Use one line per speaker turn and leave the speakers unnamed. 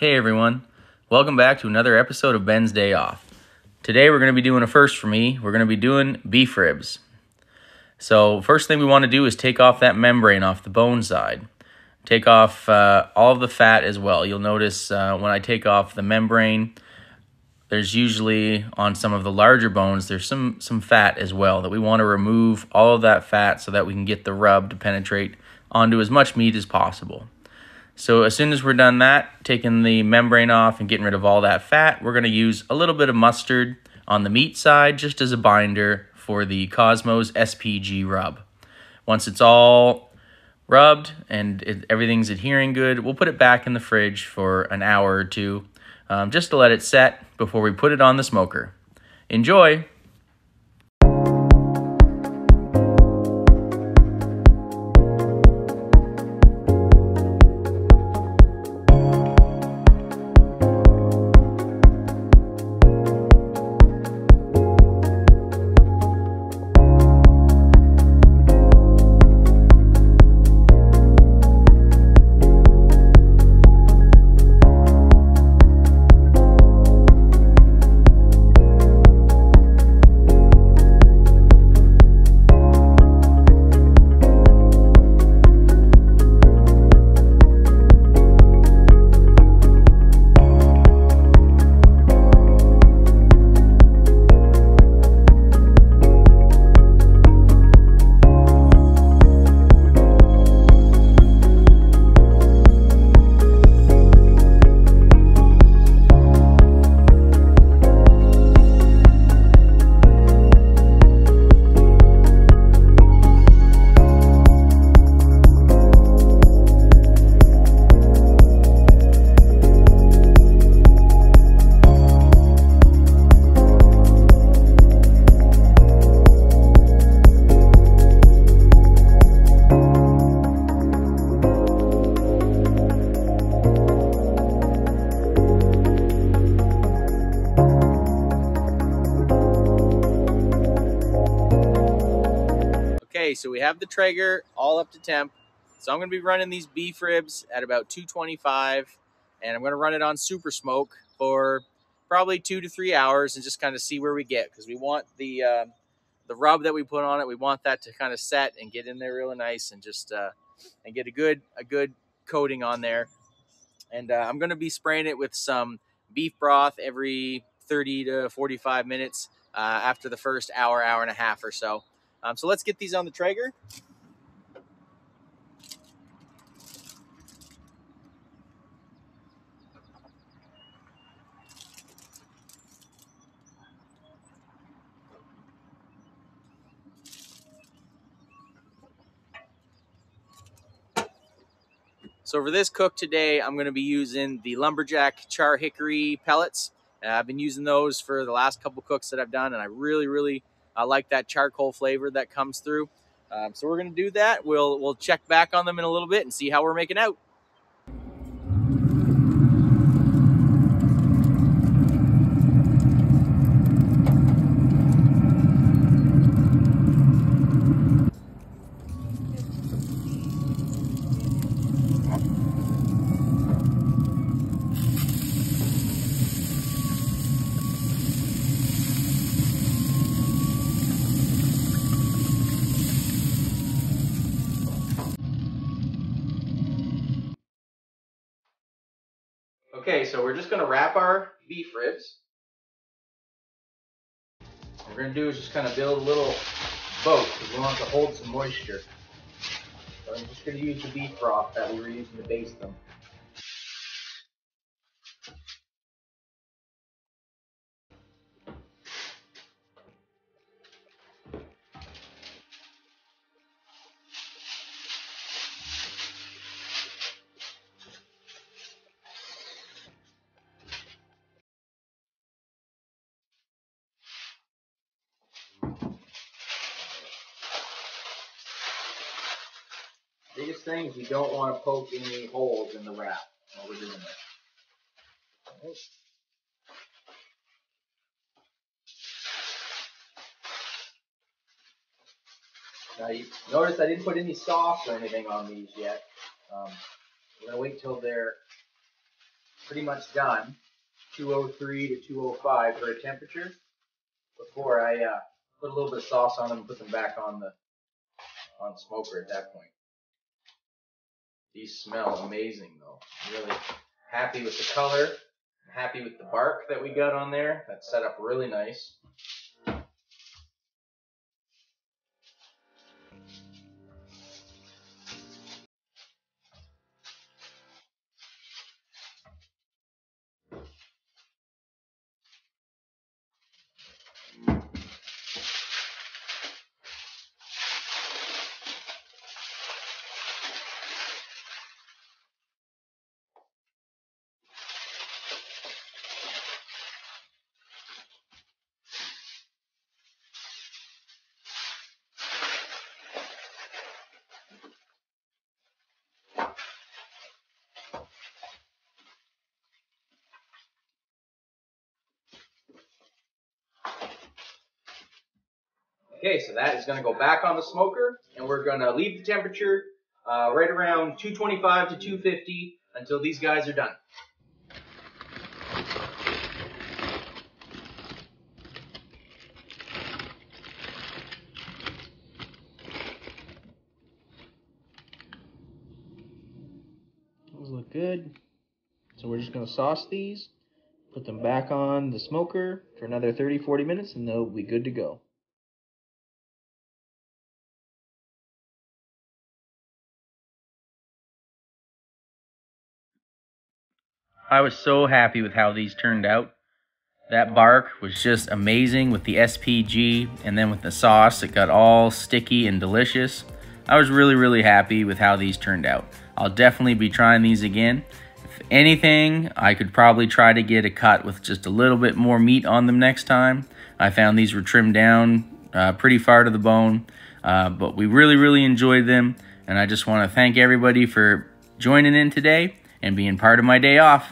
Hey everyone, welcome back to another episode of Ben's Day Off. Today we're going to be doing a first for me. We're going to be doing beef ribs. So first thing we want to do is take off that membrane off the bone side. Take off all of the fat as well. You'll notice when I take off the membrane, there's usually on some of the larger bones, there's some fat as well that we want to remove all of that fat so that we can get the rub to penetrate onto as much meat as possible. So as soon as we're done that, taking the membrane off and getting rid of all that fat, we're going to use a little bit of mustard on the meat side just as a binder for the Cosmos SPG rub. Once it's all rubbed and everything's adhering good, we'll put it back in the fridge for an hour or two just to let it set before we put it on the smoker. Enjoy! Okay, so we have the Traeger all up to temp. So I'm going to be running these beef ribs at about 225, and I'm going to run it on super smoke for probably 2 to 3 hours and just kind of see where we get, because we want the rub that we put on it, we want that to kind of set and get in there really nice and just and get a good coating on there. And I'm going to be spraying it with some beef broth every 30 to 45 minutes after the first hour and a half or so. So let's get these on the Traeger. So for this cook today, I'm going to be using the Lumberjack Char Hickory pellets. I've been using those for the last couple cooks that I've done, and I really like that charcoal flavor that comes through. So we're going to do that. We'll check back on them in a little bit and see how we're making out. Okay, so we're just going to wrap our beef ribs. What we're going to do is just kind of build a little boat because we want to hold some moisture. So I'm just going to use the beef broth that we were using to baste them. Biggest thing is you don't want to poke any holes in the wrap while we're doing this. Right. Now you notice I didn't put any sauce or anything on these yet. We're going to wait till they're pretty much done, 203 to 205 for a temperature, before I put a little bit of sauce on them and put them back on the smoker at that point. These smell amazing though. Really happy with the color. Happy with the bark that we got on there. That's set up really nice. Okay, so that is going to go back on the smoker, and we're going to leave the temperature right around 225 to 250 until these guys are done. Those look good. So we're just going to sauce these, put them back on the smoker for another 30-40 minutes, and they'll be good to go. I was so happy with how these turned out. That bark was just amazing with the SPG, and then with the sauce, it got all sticky and delicious. I was really happy with how these turned out. I'll definitely be trying these again. If anything, I could probably try to get a cut with just a little bit more meat on them next time. I found these were trimmed down pretty far to the bone, but we really enjoyed them, and I just want to thank everybody for joining in today and being part of my day off.